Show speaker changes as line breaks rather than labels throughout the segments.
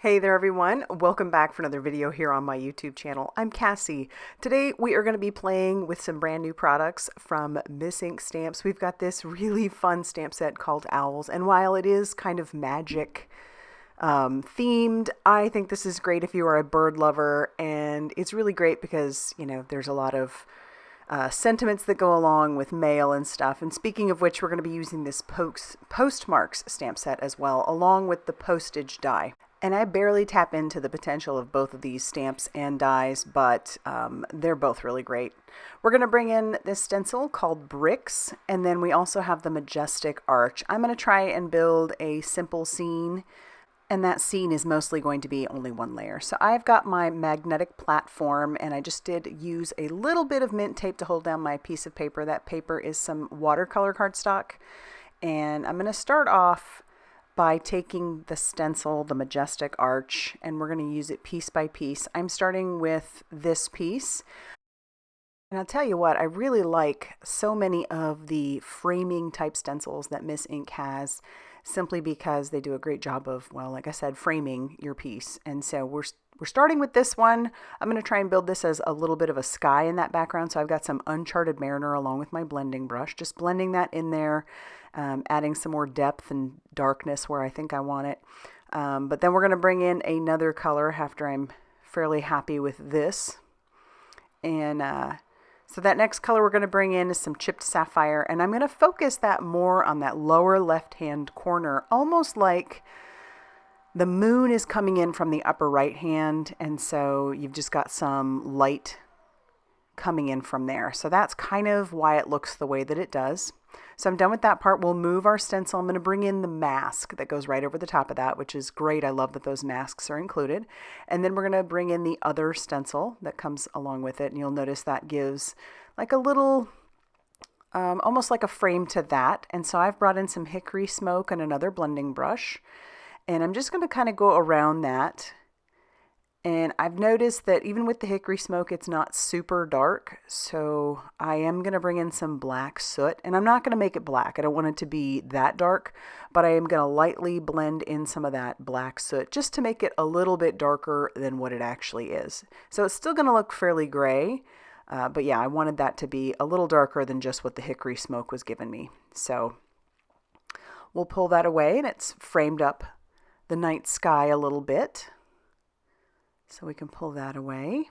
Hey there everyone, welcome back for another video here on my YouTube channel. I'm Cassie. Today we are going to be playing with some brand new products from Miss Ink Stamps. We've got this really fun stamp set called Owls, and while it is kind of magic themed, I think this is great if you are a bird lover, and it's really great because, you know, there's a lot of sentiments that go along with mail and stuff. And speaking of which, we're going to be using this postmarks stamp set as well, along with the postage die. And I barely tap into the potential of both of these stamps and dies, but they're both really great. We're going to bring in this stencil called Bricks, and then we also have the Majestic Arch. I'm going to try and build a simple scene, and that scene is mostly going to be only one layer. So I've got my magnetic platform, and I just did use a little bit of mint tape to hold down my piece of paper. That paper is some watercolor cardstock, and I'm going to start off by taking the stencil, the Majestic Arch, and we're going to use it piece by piece. I'm starting with this piece. And I'll tell you what, I really like so many of the framing type stencils that Miss Ink has, simply because they do a great job of, well, like I said, framing your piece. And so we're starting with this one. I'm going to try and build this as a little bit of a sky in that background. So I've got some Uncharted Mariner along with my blending brush, just blending that in there, adding some more depth and darkness where I think I want it. But then we're going to bring in another color after I'm fairly happy with this. And so that next color we're going to bring in is some chipped sapphire, and I'm going to focus that more on that lower left-hand corner, almost like the moon is coming in from the upper right hand, and so you've just got some light coming in from there. So that's kind of why it looks the way that it does. So I'm done with that part. We'll move our stencil. I'm going to bring in the mask that goes right over the top of that, which is great. I love that those masks are included. And then we're going to bring in the other stencil that comes along with it. And you'll notice that gives like a little, almost like a frame to that. And so I've brought in some hickory smoke and another blending brush. And I'm just going to kind of go around that. And I've noticed that even with the hickory smoke, it's not super dark. So I am going to bring in some black soot, and I'm not going to make it black. I don't want it to be that dark, but I am going to lightly blend in some of that black soot just to make it a little bit darker than what it actually is. So it's still going to look fairly gray, but yeah, I wanted that to be a little darker than just what the hickory smoke was giving me. So we'll pull that away, and it's framed up the night sky a little bit. So we can pull that away,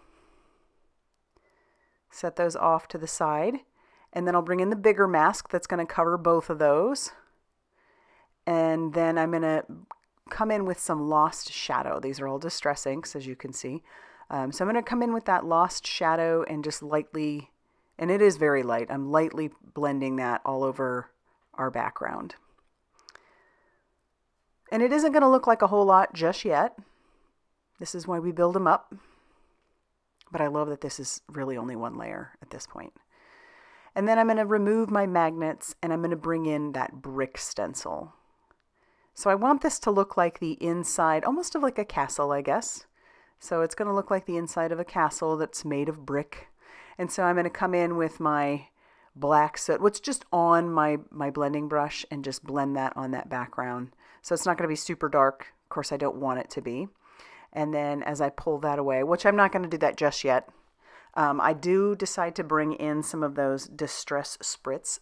set those off to the side, and then I'll bring in the bigger mask that's going to cover both of those. And then I'm going to come in with some lost shadow. These are all distress inks, as you can see. So I'm going to come in with that lost shadow and just lightly, and it is very light, I'm lightly blending that all over our background. And it isn't going to look like a whole lot just yet. This is why we build them up. But I love that this is really only one layer at this point. And then I'm going to remove my magnets, and I'm going to bring in that brick stencil. So I want this to look like the inside, almost of like a castle, I guess. So it's going to look like the inside of a castle that's made of brick. And so I'm going to come in with my black soot, what's just on my blending brush, and just blend that on that background. So it's not going to be super dark. Of course, I don't want it to be. And then as I pull that away, which I'm not going to do that just yet, I do decide to bring in some of those Distress Spritz.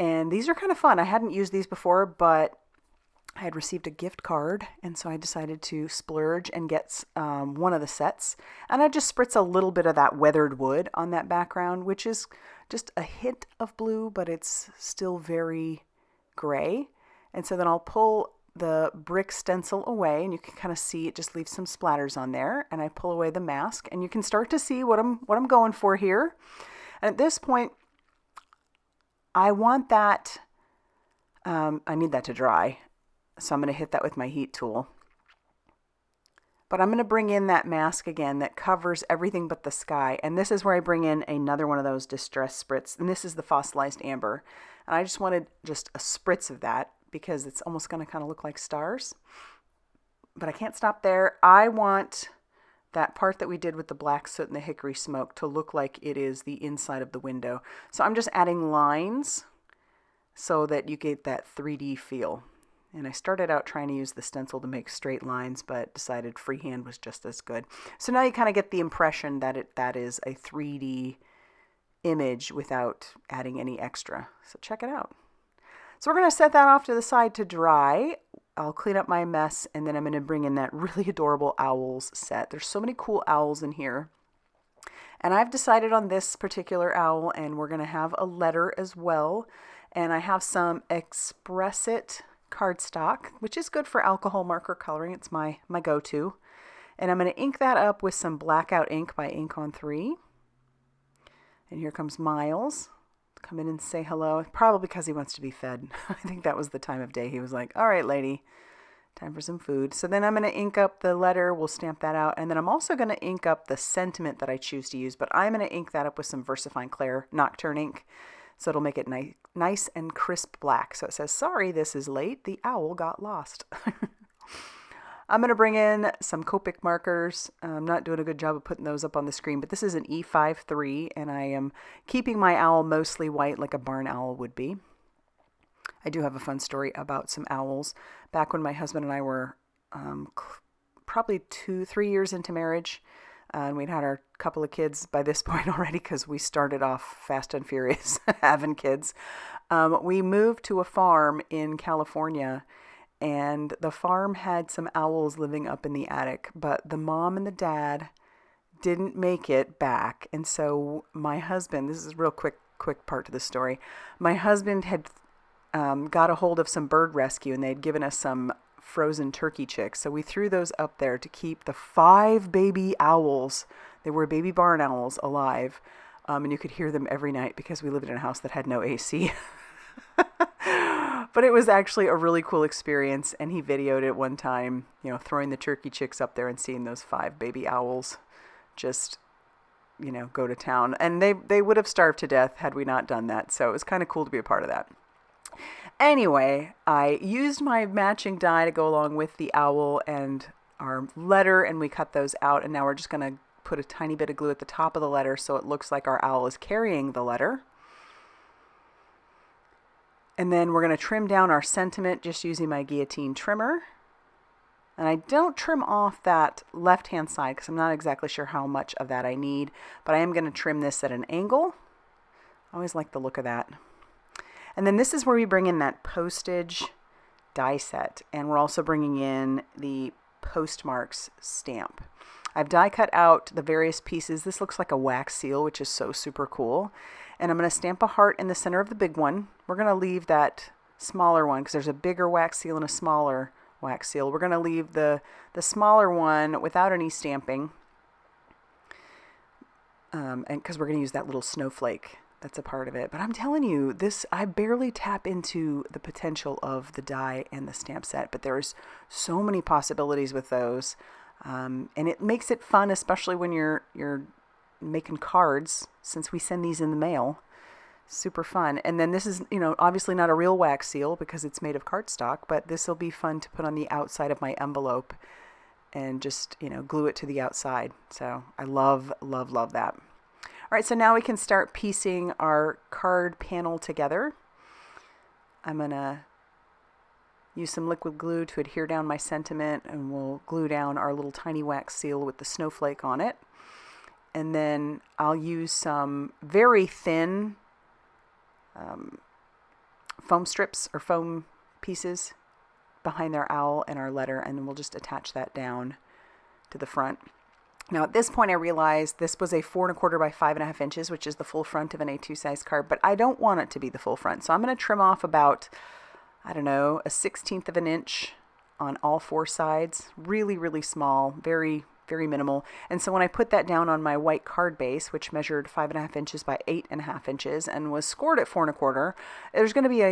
And these are kind of fun. I hadn't used these before, but I had received a gift card, and so I decided to splurge and get one of the sets. And I just spritz a little bit of that weathered wood on that background, which is just a hint of blue, but it's still very gray. And so then I'll pull the brick stencil away, and you can kind of see it just leaves some splatters on there, and I pull away the mask, and you can start to see what I'm going for here. And at this point, I want that, I need that to dry, so I'm going to hit that with my heat tool. But I'm going to bring in that mask again that covers everything but the sky, and this is where I bring in another one of those Distress Spritz, and this is the Fossilized Amber. And I just wanted just a spritz of that, because it's almost going to kind of look like stars. But I can't stop there. I want that part that we did with the black soot and the hickory smoke to look like it is the inside of the window. So I'm just adding lines so that you get that 3D feel. And I started out trying to use the stencil to make straight lines, but decided freehand was just as good. So now you kind of get the impression that that is a 3D image without adding any extra. So check it out. So we're going to set that off to the side to dry. I'll clean up my mess, and then I'm going to bring in that really adorable owls set. There's so many cool owls in here. And I've decided on this particular owl, and we're going to have a letter as well. And I have some Express It cardstock, which is good for alcohol marker coloring. It's my go-to. And I'm going to ink that up with some blackout ink by Ink on 3. And here comes Miles. Come in and say hello. Probably because he wants to be fed. I think that was the time of day. He was like, all right, lady, time for some food. So then I'm going to ink up the letter. We'll stamp that out. And then I'm also going to ink up the sentiment that I choose to use. But I'm going to ink that up with some VersaFine Clair Nocturne ink. So it'll make it nice and crisp black. So it says, sorry, this is late. The owl got lost. I'm going to bring in some Copic markers. I'm not doing a good job of putting those up on the screen, but this is an E53, and I am keeping my owl mostly white like a barn owl would be. I do have a fun story about some owls. Back when my husband and I were probably 2-3 years into marriage, and we'd had our couple of kids by this point already because we started off fast and furious having kids. We moved to a farm in California, and the farm had some owls living up in the attic, but the mom and the dad didn't make it back. And so my husband, this is a real quick part to the story. My husband had got a hold of some bird rescue, and they'd given us some frozen turkey chicks. So we threw those up there to keep the 5 baby owls, they were baby barn owls, alive. And you could hear them every night because we lived in a house that had no AC. But it was actually a really cool experience, and he videoed it one time, throwing the turkey chicks up there and seeing those 5 baby owls just, go to town. And they would have starved to death had we not done that. So it was kind of cool to be a part of that. Anyway, I used my matching die to go along with the owl and our letter, and we cut those out. And now we're just going to put a tiny bit of glue at the top of the letter so it looks like our owl is carrying the letter. And then we're going to trim down our sentiment just using my guillotine trimmer. And I don't trim off that left-hand side because I'm not exactly sure how much of that I need. But I am going to trim this at an angle. I always like the look of that. And then this is where we bring in that postage die set. And we're also bringing in the postmarks stamp. I've die cut out the various pieces. This looks like a wax seal, which is so super cool. And I'm going to stamp a heart in the center of the big one. We're going to leave that smaller one because there's a bigger wax seal and a smaller wax seal. We're going to leave the smaller one without any stamping. And because we're going to use that little snowflake that's a part of it. But I'm telling you, I barely tap into the potential of the die and the stamp set, but there's so many possibilities with those. And it makes it fun, especially when you're making cards, since we send these in the mail. Super fun. And then this is, obviously not a real wax seal because it's made of cardstock, but this will be fun to put on the outside of my envelope and just, glue it to the outside. So I love, love, love that. All right, so now we can start piecing our card panel together. I'm going to use some liquid glue to adhere down my sentiment, and we'll glue down our little tiny wax seal with the snowflake on it. And then I'll use some very thin foam strips or foam pieces behind our owl and our letter, and then we'll just attach that down to the front. Now at this point I realized this was a 4 1/4 by 5.5 inches, which is the full front of an A2 size card, but I don't want it to be the full front. So I'm going to trim off about, a 1/16 of an inch on all 4 sides. Really, really small, very, very minimal. And so when I put that down on my white card base, which measured 5.5 inches by 8.5 inches and was scored at 4 1/4, there's going to be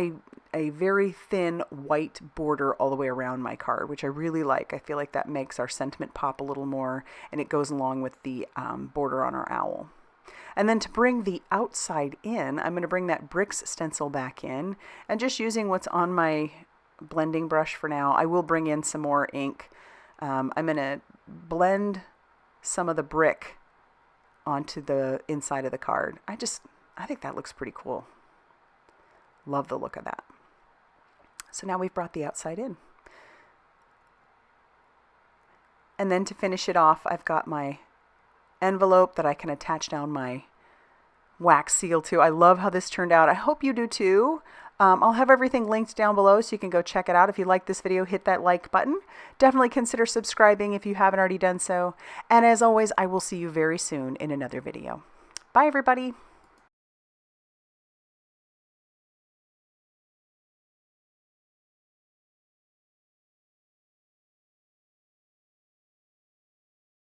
a very thin white border all the way around my card, which I really like. I feel like that makes our sentiment pop a little more, and it goes along with the border on our owl. And then to bring the outside in, I'm going to bring that bricks stencil back in, and just using what's on my blending brush for now. I will bring in some more ink. I'm going to blend some of the brick onto the inside of the card. I think that looks pretty cool. Love the look of that. So now we've brought the outside in. And then to finish it off, I've got my envelope that I can attach down my wax seal to. I love how this turned out. I hope you do too. I'll have everything linked down below so you can go check it out. If you like this video, hit that like button. Definitely consider subscribing if you haven't already done so. And as always, I will see you very soon in another video. Bye, everybody.